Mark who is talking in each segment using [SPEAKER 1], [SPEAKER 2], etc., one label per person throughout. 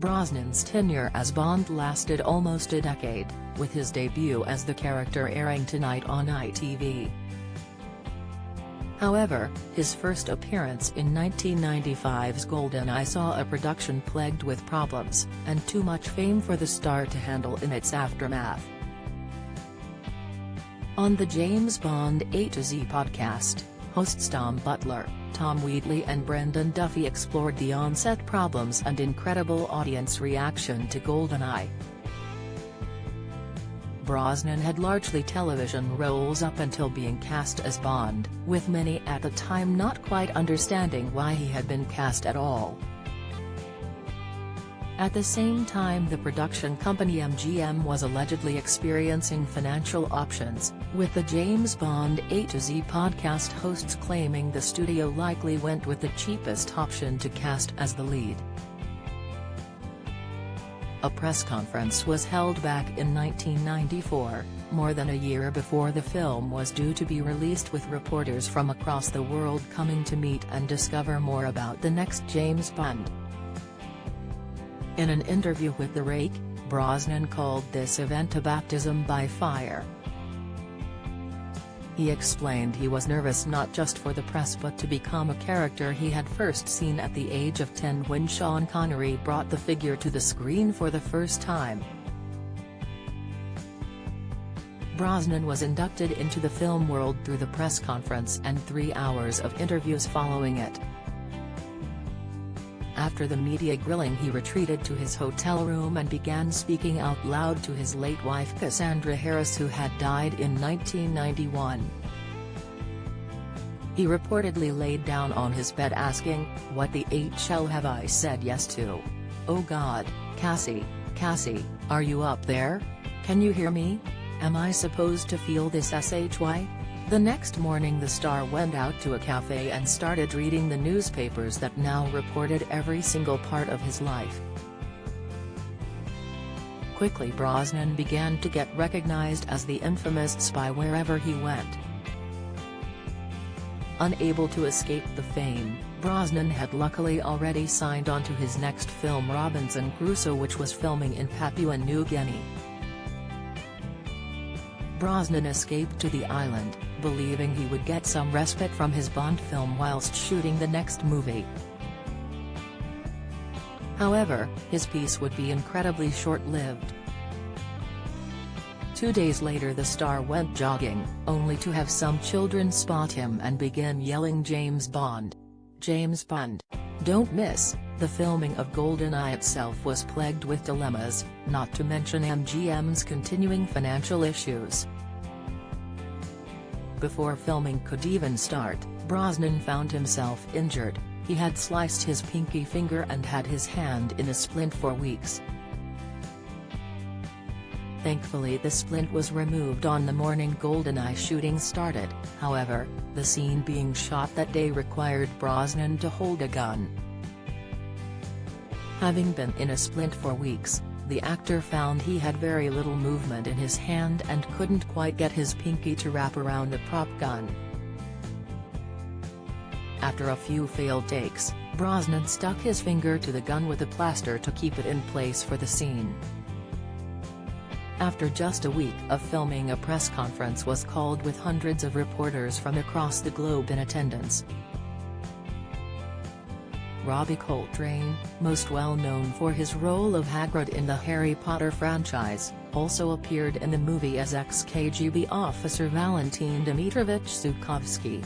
[SPEAKER 1] Brosnan's tenure as Bond lasted almost a decade, with his debut as the character airing tonight on ITV. However, his first appearance in 1995's GoldenEye saw a production plagued with problems, and too much fame for the star to handle in its aftermath. On the James Bond A to Z podcast, hosts Tom Butler, Tom Wheatley and Brendan Duffy explored the on-set problems and incredible audience reaction to GoldenEye. Brosnan had largely television roles up until being cast as Bond, with many at the time not quite understanding why he had been cast at all. At the same time, the production company MGM was allegedly experiencing financial options, with the James Bond A to Z podcast hosts claiming the studio likely went with the cheapest option to cast as the lead. A press conference was held back in 1994, more than a year before the film was due to be released, with reporters from across the world coming to meet and discover more about the next James Bond. In an interview with The Rake, Brosnan called this event a baptism by fire. He explained he was nervous not just for the press but to become a character he had first seen at the age of 10 when Sean Connery brought the figure to the screen for the first time. Brosnan was inducted into the film world through the press conference and 3 hours of interviews following it. After the media grilling, he retreated to his hotel room and began speaking out loud to his late wife Cassandra Harris, who had died in 1991. He reportedly laid down on his bed asking, "What the hell have I said yes to? Oh God, Cassie, are you up there? Can you hear me? Am I supposed to feel this SHY?" The next morning the star went out to a cafe and started reading the newspapers that now reported every single part of his life. Quickly Brosnan began to get recognized as the infamous spy wherever he went. Unable to escape the fame, Brosnan had luckily already signed on to his next film Robinson Crusoe, which was filming in Papua New Guinea. Brosnan escaped to the island, believing he would get some respite from his Bond film whilst shooting the next movie. However, his peace would be incredibly short-lived. 2 days later the star went jogging, only to have some children spot him and begin yelling, "James Bond! James Bond! Don't miss!" The filming of GoldenEye itself was plagued with dilemmas, not to mention MGM's continuing financial issues. Before filming could even start, Brosnan found himself injured. He had sliced his pinky finger and had his hand in a splint for weeks. Thankfully the splint was removed on the morning GoldenEye shooting started. However, the scene being shot that day required Brosnan to hold a gun. Having been in a splint for weeks, the actor found he had very little movement in his hand and couldn't quite get his pinky to wrap around the prop gun. After a few failed takes, Brosnan stuck his finger to the gun with a plaster to keep it in place for the scene. After just a week of filming, a press conference was called with hundreds of reporters from across the globe in attendance. Robbie Coltrane, most well known for his role of Hagrid in the Harry Potter franchise, also appeared in the movie as ex-KGB officer Valentin Dmitrovich Zukovsky.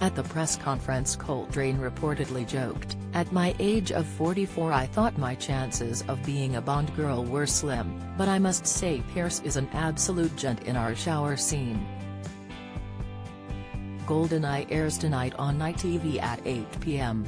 [SPEAKER 1] At the press conference Coltrane reportedly joked, "At my age of 44 I thought my chances of being a Bond girl were slim, but I must say Pierce is an absolute gent in our shower scene." GoldenEye airs tonight on ITV at 8 p.m.